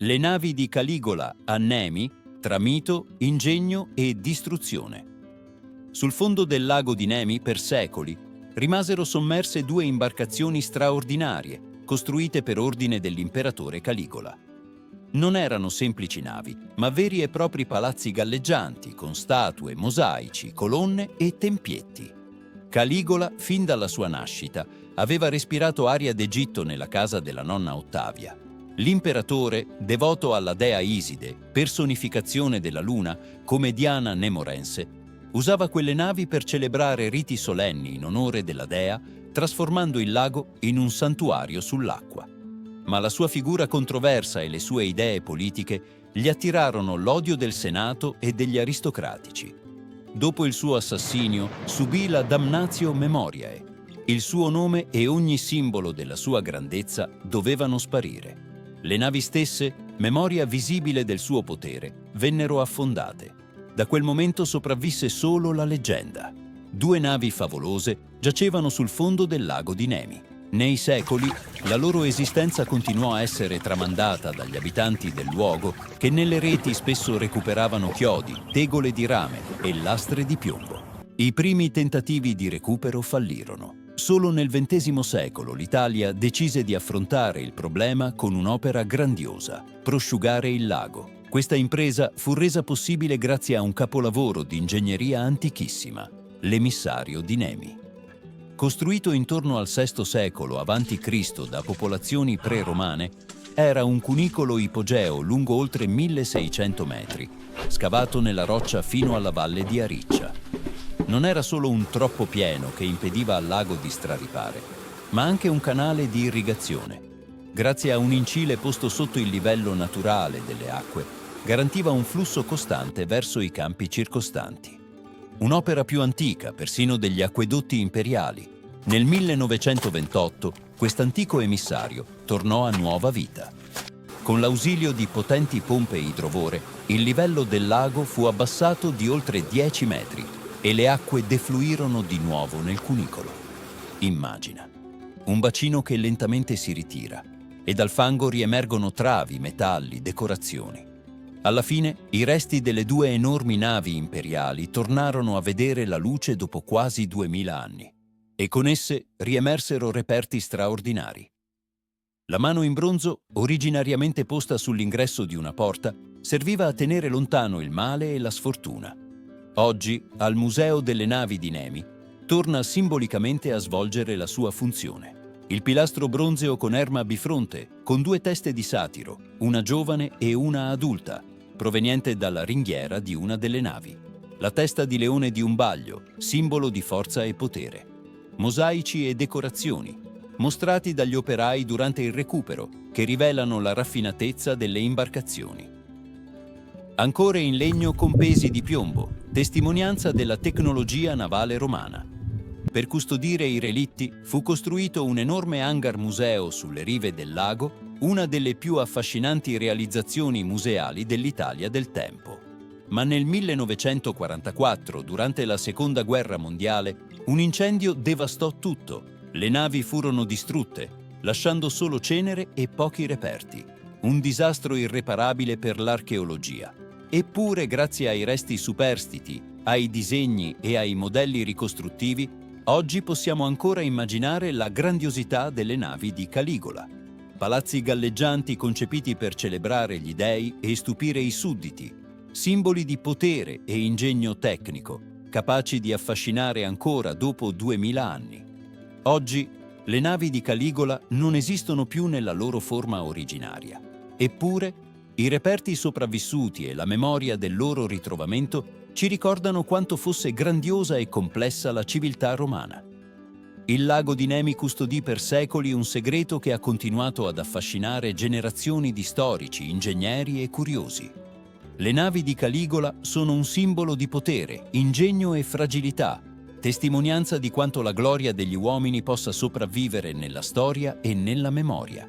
Le navi di Caligola a Nemi tra mito, ingegno e distruzione. Sul fondo del lago di Nemi per secoli rimasero sommerse due imbarcazioni straordinarie costruite per ordine dell'imperatore Caligola. Non erano semplici navi, ma veri e propri palazzi galleggianti con statue, mosaici, colonne e tempietti. Caligola, fin dalla sua nascita, aveva respirato aria d'Egitto nella casa della nonna Ottavia. L'imperatore, devoto alla dea Iside, personificazione della luna, come Diana Nemorense, usava quelle navi per celebrare riti solenni in onore della dea, trasformando il lago in un santuario sull'acqua. Ma la sua figura controversa e le sue idee politiche gli attirarono l'odio del Senato e degli aristocratici. Dopo il suo assassinio subì la damnatio memoriae. Il suo nome e ogni simbolo della sua grandezza dovevano sparire. Le navi stesse, memoria visibile del suo potere, vennero affondate. Da quel momento sopravvisse solo la leggenda. Due navi favolose giacevano sul fondo del lago di Nemi. Nei secoli, la loro esistenza continuò a essere tramandata dagli abitanti del luogo che nelle reti spesso recuperavano chiodi, tegole di rame e lastre di piombo. I primi tentativi di recupero fallirono. Solo nel XX secolo l'Italia decise di affrontare il problema con un'opera grandiosa, prosciugare il lago. Questa impresa fu resa possibile grazie a un capolavoro di ingegneria antichissima, l'emissario di Nemi. Costruito intorno al VI secolo a.C. da popolazioni pre-romane, era un cunicolo ipogeo lungo oltre 1600 metri, scavato nella roccia fino alla valle di Ariccia. Non era solo un troppo pieno che impediva al lago di straripare, ma anche un canale di irrigazione. Grazie a un incile posto sotto il livello naturale delle acque, garantiva un flusso costante verso i campi circostanti. Un'opera più antica, persino degli acquedotti imperiali. Nel 1928 quest'antico emissario tornò a nuova vita. Con l'ausilio di potenti pompe idrovore, il livello del lago fu abbassato di oltre 10 metri e le acque defluirono di nuovo nel cunicolo. Immagina, un bacino che lentamente si ritira e dal fango riemergono travi, metalli, decorazioni. Alla fine, i resti delle due enormi navi imperiali tornarono a vedere la luce dopo quasi 2000 anni e con esse riemersero reperti straordinari. La mano in bronzo, originariamente posta sull'ingresso di una porta, serviva a tenere lontano il male e la sfortuna. Oggi, al Museo delle Navi di Nemi, torna simbolicamente a svolgere la sua funzione. Il pilastro bronzeo con erma bifronte, con due teste di satiro, una giovane e una adulta, proveniente dalla ringhiera di una delle navi. La testa di leone di un baglio, simbolo di forza e potere. Mosaici e decorazioni, mostrati dagli operai durante il recupero, che rivelano la raffinatezza delle imbarcazioni. Ancore in legno con pesi di piombo, testimonianza della tecnologia navale romana. Per custodire i relitti fu costruito un enorme hangar museo sulle rive del lago, una delle più affascinanti realizzazioni museali dell'Italia del tempo. Ma nel 1944, durante la Seconda Guerra Mondiale, un incendio devastò tutto. Le navi furono distrutte, lasciando solo cenere e pochi reperti. Un disastro irreparabile per l'archeologia. Eppure, grazie ai resti superstiti, ai disegni e ai modelli ricostruttivi, oggi possiamo ancora immaginare la grandiosità delle navi di Caligola. Palazzi galleggianti concepiti per celebrare gli dei e stupire i sudditi, simboli di potere e ingegno tecnico, capaci di affascinare ancora dopo 2000 anni. Oggi, le navi di Caligola non esistono più nella loro forma originaria. Eppure, i reperti sopravvissuti e la memoria del loro ritrovamento ci ricordano quanto fosse grandiosa e complessa la civiltà romana. Il lago di Nemi custodì per secoli un segreto che ha continuato ad affascinare generazioni di storici, ingegneri e curiosi. Le navi di Caligola sono un simbolo di potere, ingegno e fragilità, testimonianza di quanto la gloria degli uomini possa sopravvivere nella storia e nella memoria.